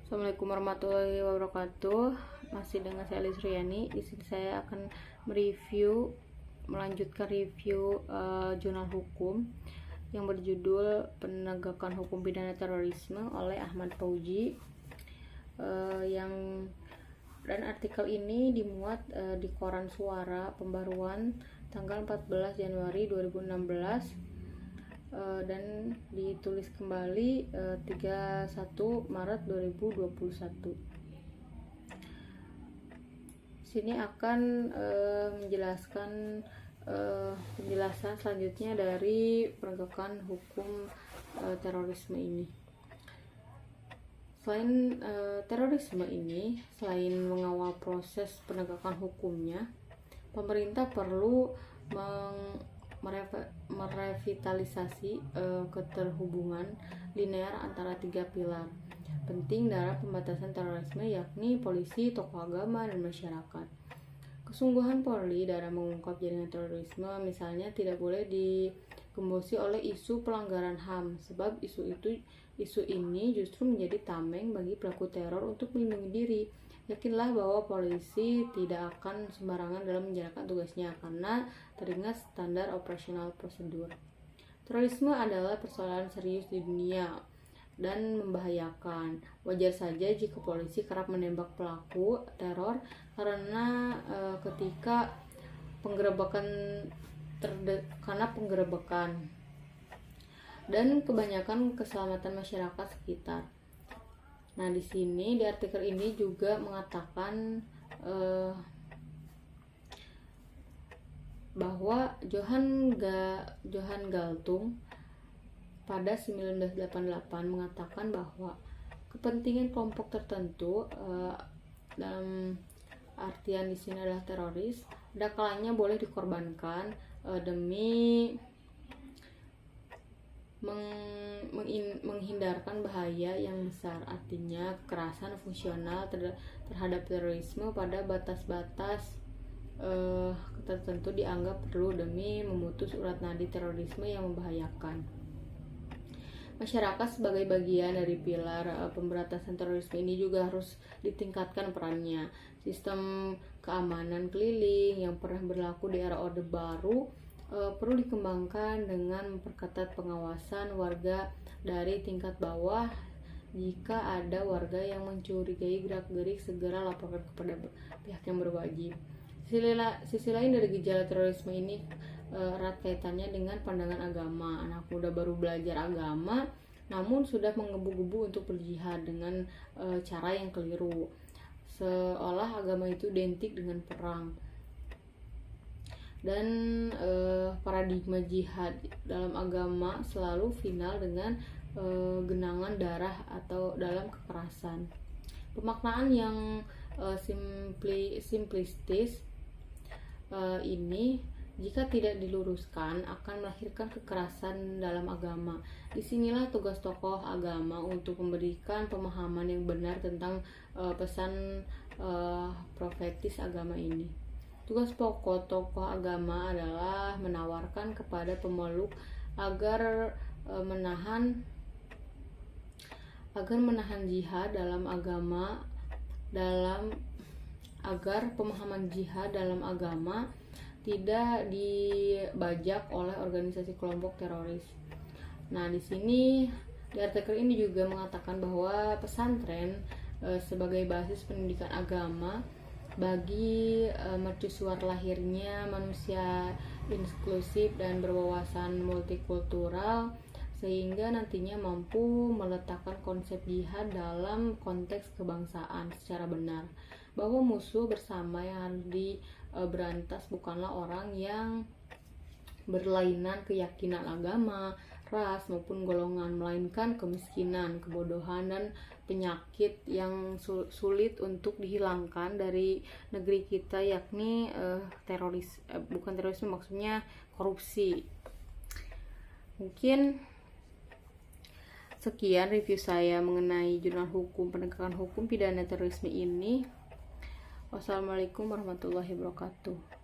Assalamualaikum warahmatullahi wabarakatuh. Masih dengan saya Alice Riani. Di sini saya akan melanjutkan review jurnal hukum yang berjudul Penegakan Hukum Pidana Terorisme oleh Ahmad Fauzi. Dan artikel ini dimuat di Koran Suara Pembaruan tanggal 14 Januari 2016. Dan ditulis kembali 31 Maret 2021. Sini akan menjelaskan penjelasan selanjutnya dari penegakan hukum terorisme ini. Selain terorisme ini, selain mengawal proses penegakan hukumnya, pemerintah perlu merevitalisasi keterhubungan linear antara tiga pilar penting dalam pembatasan terorisme, yakni polisi, tokoh agama, dan masyarakat. Kesungguhan Polri dalam mengungkap jaringan terorisme misalnya tidak boleh digembosi oleh isu pelanggaran HAM, sebab isu ini justru menjadi tameng bagi pelaku teror untuk melindungi diri. Yakinlah bahwa polisi tidak akan sembarangan dalam menjalankan tugasnya karena teringat standar operasional prosedur. Terorisme adalah persoalan serius di dunia dan membahayakan. Wajar saja jika polisi kerap menembak pelaku teror karena ketika penggerebekan dan kebanyakan keselamatan masyarakat sekitar. Nah, di sini di artikel ini juga mengatakan bahwa Johan Galtung pada 1988 mengatakan bahwa kepentingan kelompok tertentu dalam artian di sini adalah teroris, ada kalanya boleh dikorbankan demi menghindarkan bahaya yang besar. Artinya kekerasan fungsional terhadap terorisme pada batas-batas tertentu dianggap perlu demi memutus urat nadi terorisme yang membahayakan. Masyarakat sebagai bagian dari pilar pemberantasan terorisme ini juga harus ditingkatkan perannya. Sistem keamanan keliling yang pernah berlaku di era Orde Baru perlu dikembangkan dengan memperketat pengawasan warga dari tingkat bawah. Jika ada warga yang mencurigai gerak-gerik, segera laporkan kepada pihak yang berwajib. Sisi lain dari gejala terorisme ini erat kaitannya dengan pandangan agama. Anak muda baru belajar agama namun sudah menggebu-gebu untuk berjihad dengan cara yang keliru, seolah agama itu identik dengan perang. Dan paradigma jihad dalam agama selalu final dengan genangan darah atau dalam kekerasan. Pemaknaan yang simplistis ini jika tidak diluruskan akan melahirkan kekerasan dalam agama. Disinilah tugas tokoh agama untuk memberikan pemahaman yang benar tentang pesan profetis agama ini. Tugas pokok tokoh agama adalah menawarkan kepada pemeluk agar menahan jihad dalam agama, agar pemahaman jihad dalam agama tidak dibajak oleh organisasi kelompok teroris. Nah, di sini di artikel ini juga mengatakan bahwa pesantren sebagai basis pendidikan agama bagi mercusuar lahirnya manusia inklusif dan berwawasan multikultural, sehingga nantinya mampu meletakkan konsep jihad dalam konteks kebangsaan secara benar, bahwa musuh bersama yang harus diberantas bukanlah orang yang berlainan keyakinan agama, ras, maupun golongan, melainkan kemiskinan, kebodohan, dan penyakit yang sulit untuk dihilangkan dari negeri kita, yakni bukan terorisme, maksudnya korupsi. Mungkin sekian review saya mengenai jurnal hukum penegakan hukum pidana terorisme ini. Wassalamualaikum warahmatullahi wabarakatuh.